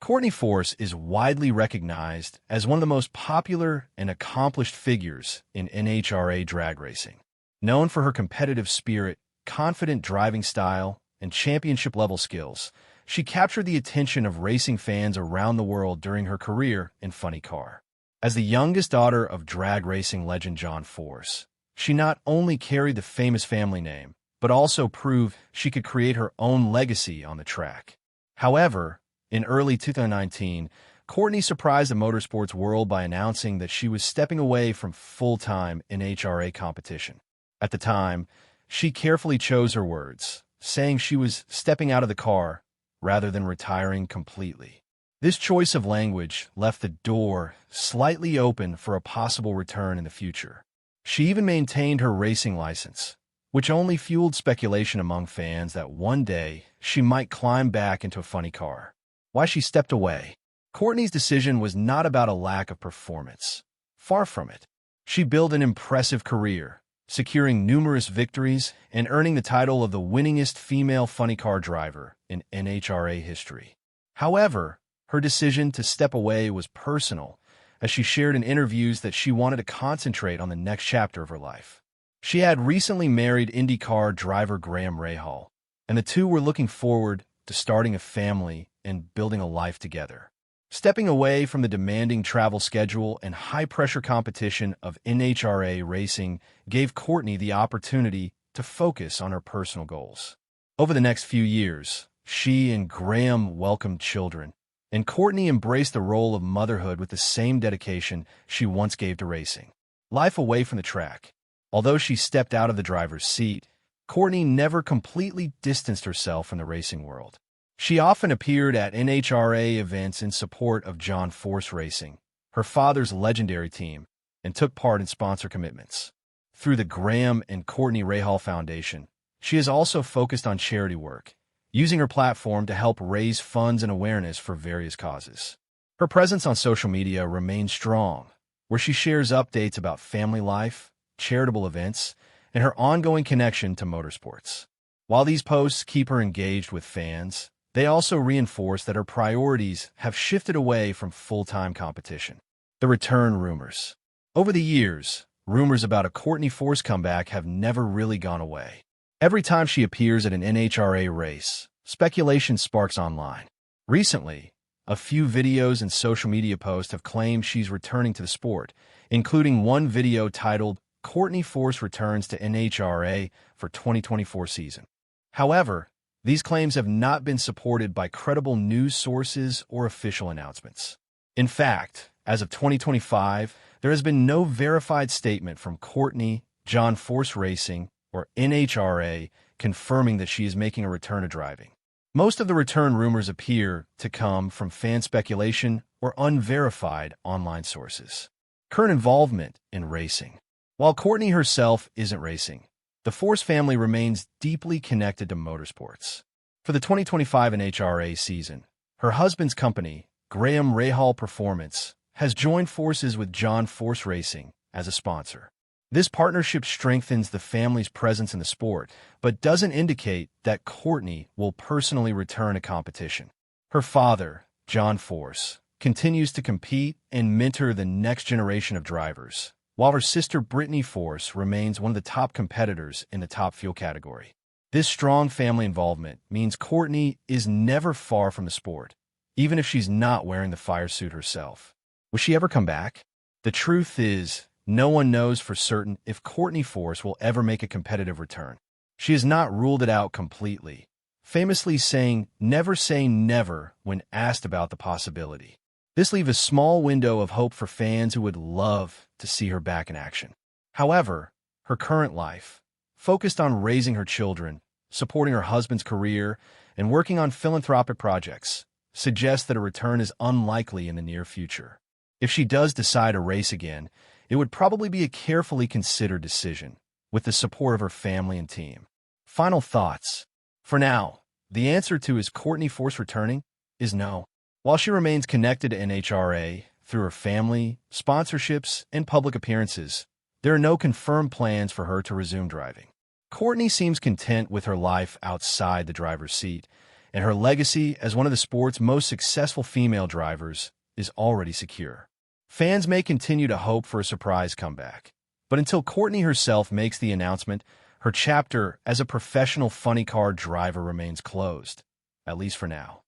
Courtney Force is widely recognized as one of the most popular and accomplished figures in NHRA drag racing. Known for her competitive spirit, confident driving style, and championship-level skills, she captured the attention of racing fans around the world during her career in Funny Car. As the youngest daughter of drag racing legend John Force, she not only carried the famous family name, but also proved she could create her own legacy on the track. However, in early 2019, Courtney surprised the motorsports world by announcing that she was stepping away from full-time NHRA competition. At the time, she carefully chose her words, saying she was stepping out of the car rather than retiring completely. This choice of language left the door slightly open for a possible return in the future. She even maintained her racing license, which only fueled speculation among fans that one day she might climb back into a funny car. Why she stepped away? Courtney's decision was not about a lack of performance. Far from it. She built an impressive career, securing numerous victories and earning the title of the winningest female funny car driver in NHRA history. However, her decision to step away was personal, as she shared in interviews that she wanted to concentrate on the next chapter of her life. She had recently married IndyCar driver Rahal, and the two were looking forward to starting a family and building a life together. Stepping away from the demanding travel schedule and high-pressure competition of NHRA racing gave Courtney the opportunity to focus on her personal goals. Over the next few years, she and Graham welcomed children, and Courtney embraced the role of motherhood with the same dedication she once gave to racing. Life away from the track. Although she stepped out of the driver's seat, Courtney never completely distanced herself from the racing world. She often appeared at NHRA events in support of John Force Racing, her father's legendary team, and took part in sponsor commitments. Through the Graham and Courtney Rahal Foundation, she has also focused on charity work, using her platform to help raise funds and awareness for various causes. Her presence on social media remains strong, where she shares updates about family life, charitable events, and her ongoing connection to motorsports. While these posts keep her engaged with fans, they also reinforce that her priorities have shifted away from full-time competition. The return rumors. Over the years, rumors about a Courtney Force comeback have never really gone away. Every time she appears at an NHRA race, speculation sparks online. Recently, a few videos and social media posts have claimed she's returning to the sport, including one video titled, "Courtney Force Returns to NHRA for 2024 season." However, these claims have not been supported by credible news sources or official announcements. In fact, as of 2025, there has been no verified statement from Courtney, John Force Racing, or NHRA confirming that she is making a return to driving. Most of the return rumors appear to come from fan speculation or unverified online sources. Current involvement in racing. While Courtney herself isn't racing, the Force family remains deeply connected to motorsports. For the 2025 NHRA season, her husband's company, Graham Rahal Performance, has joined forces with John Force Racing as a sponsor. This partnership strengthens the family's presence in the sport, but doesn't indicate that Courtney will personally return to competition. Her father, John Force, continues to compete and mentor the next generation of drivers, while her sister Brittany Force remains one of the top competitors in the top fuel category. This strong family involvement means Courtney is never far from the sport, even if she's not wearing the fire suit herself. Will she ever come back? The truth is, no one knows for certain if Courtney Force will ever make a competitive return. She has not ruled it out completely, famously saying, "Never say never," when asked about the possibility. This leaves a small window of hope for fans who would love to see her back in action. However, her current life, focused on raising her children, supporting her husband's career, and working on philanthropic projects, suggests that a return is unlikely in the near future. If she does decide to race again, it would probably be a carefully considered decision, with the support of her family and team. Final thoughts. For now, the answer to is Courtney Force returning is no. While she remains connected to NHRA through her family, sponsorships, and public appearances, there are no confirmed plans for her to resume driving. Courtney seems content with her life outside the driver's seat, and her legacy as one of the sport's most successful female drivers is already secure. Fans may continue to hope for a surprise comeback, but until Courtney herself makes the announcement, her chapter as a professional funny car driver remains closed, at least for now.